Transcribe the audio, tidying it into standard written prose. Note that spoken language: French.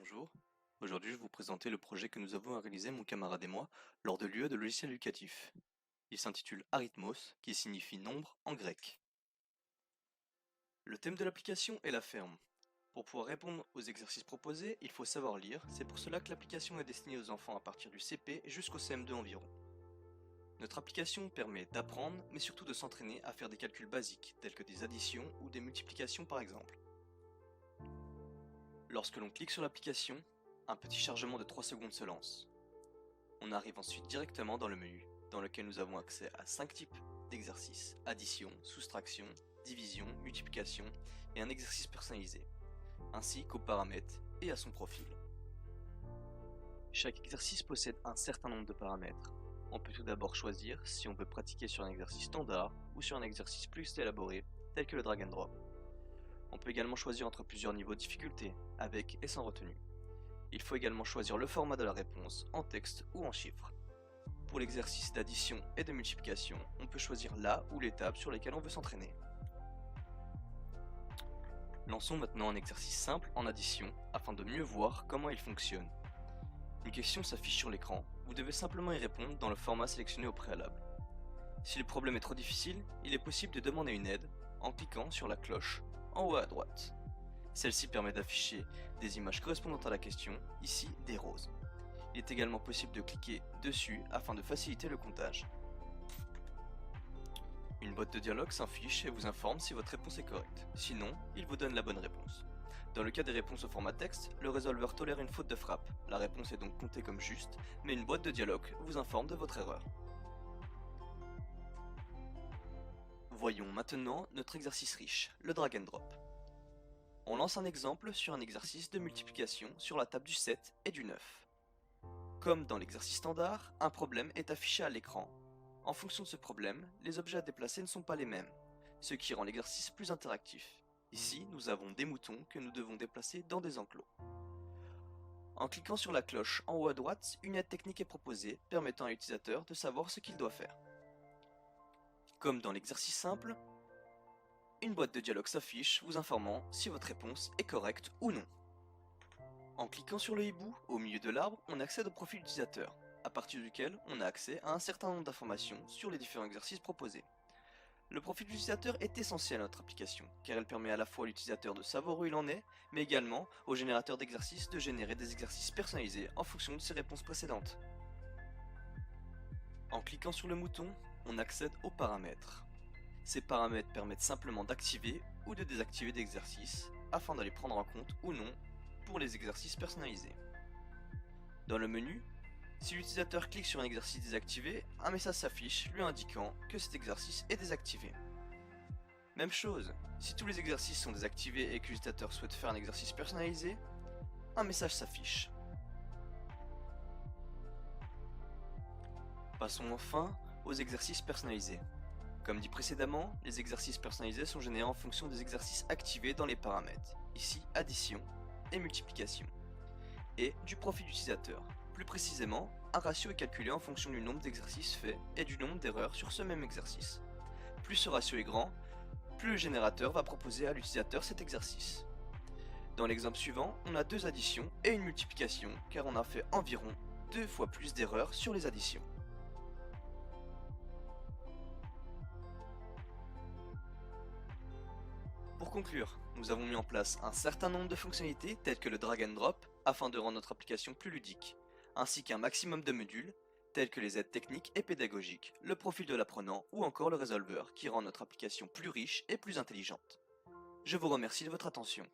Bonjour, aujourd'hui je vais vous présenter le projet que nous avons réalisé mon camarade et moi lors de l'UE de logiciel éducatif. Il s'intitule Arithmos, qui signifie nombre en grec. Le thème de l'application est la ferme. Pour pouvoir répondre aux exercices proposés, il faut savoir lire, c'est pour cela que l'application est destinée aux enfants à partir du CP jusqu'au CM2 environ. Notre application permet d'apprendre, mais surtout de s'entraîner à faire des calculs basiques, tels que des additions ou des multiplications par exemple. Lorsque l'on clique sur l'application, un petit chargement de 3 secondes se lance. On arrive ensuite directement dans le menu, dans lequel nous avons accès à 5 types d'exercices: addition, soustraction, division, multiplication et un exercice personnalisé, ainsi qu'aux paramètres et à son profil. Chaque exercice possède un certain nombre de paramètres. On peut tout d'abord choisir si on veut pratiquer sur un exercice standard ou sur un exercice plus élaboré, tel que le drag and drop. On peut également choisir entre plusieurs niveaux de difficulté, avec et sans retenue. Il faut également choisir le format de la réponse, en texte ou en chiffres. Pour l'exercice d'addition et de multiplication, on peut choisir là ou l'étape sur lesquelles on veut s'entraîner. Lançons maintenant un exercice simple en addition afin de mieux voir comment il fonctionne. Une question s'affiche sur l'écran, vous devez simplement y répondre dans le format sélectionné au préalable. Si le problème est trop difficile, il est possible de demander une aide en cliquant sur la cloche en haut à droite. Celle-ci permet d'afficher des images correspondantes à la question, ici des roses. Il est également possible de cliquer dessus afin de faciliter le comptage. Une boîte de dialogue s'affiche et vous informe si votre réponse est correcte. Sinon, il vous donne la bonne réponse. Dans le cas des réponses au format texte, le résolveur tolère une faute de frappe. La réponse est donc comptée comme juste, mais une boîte de dialogue vous informe de votre erreur. Voyons maintenant notre exercice riche, le drag and drop. On lance un exemple sur un exercice de multiplication sur la table du 7 et du 9. Comme dans l'exercice standard, un problème est affiché à l'écran. En fonction de ce problème, les objets à déplacer ne sont pas les mêmes, ce qui rend l'exercice plus interactif. Ici, nous avons des moutons que nous devons déplacer dans des enclos. En cliquant sur la cloche en haut à droite, une aide technique est proposée permettant à l'utilisateur de savoir ce qu'il doit faire. Comme dans l'exercice simple, une boîte de dialogue s'affiche vous informant si votre réponse est correcte ou non. En cliquant sur le hibou, au milieu de l'arbre, on accède au profil utilisateur, à partir duquel on a accès à un certain nombre d'informations sur les différents exercices proposés. Le profil utilisateur est essentiel à notre application, car elle permet à la fois à l'utilisateur de savoir où il en est, mais également au générateur d'exercices de générer des exercices personnalisés en fonction de ses réponses précédentes. En cliquant sur le mouton, on accède aux paramètres. Ces paramètres permettent simplement d'activer ou de désactiver des exercices, afin de les prendre en compte ou non pour les exercices personnalisés. Dans le menu, si l'utilisateur clique sur un exercice désactivé, un message s'affiche lui indiquant que cet exercice est désactivé. Même chose, si tous les exercices sont désactivés et que l'utilisateur souhaite faire un exercice personnalisé, un message s'affiche. Passons enfin aux exercices personnalisés. Comme dit précédemment, les exercices personnalisés sont générés en fonction des exercices activés dans les paramètres, ici addition et multiplication, et du profil utilisateur. Plus précisément, un ratio est calculé en fonction du nombre d'exercices faits et du nombre d'erreurs sur ce même exercice. Plus ce ratio est grand, plus le générateur va proposer à l'utilisateur cet exercice. Dans l'exemple suivant, on a deux additions et une multiplication, car on a fait environ 2 fois plus d'erreurs sur les additions. Pour conclure, nous avons mis en place un certain nombre de fonctionnalités telles que le drag and drop afin de rendre notre application plus ludique, ainsi qu'un maximum de modules tels que les aides techniques et pédagogiques, le profil de l'apprenant ou encore le résolveur qui rend notre application plus riche et plus intelligente. Je vous remercie de votre attention.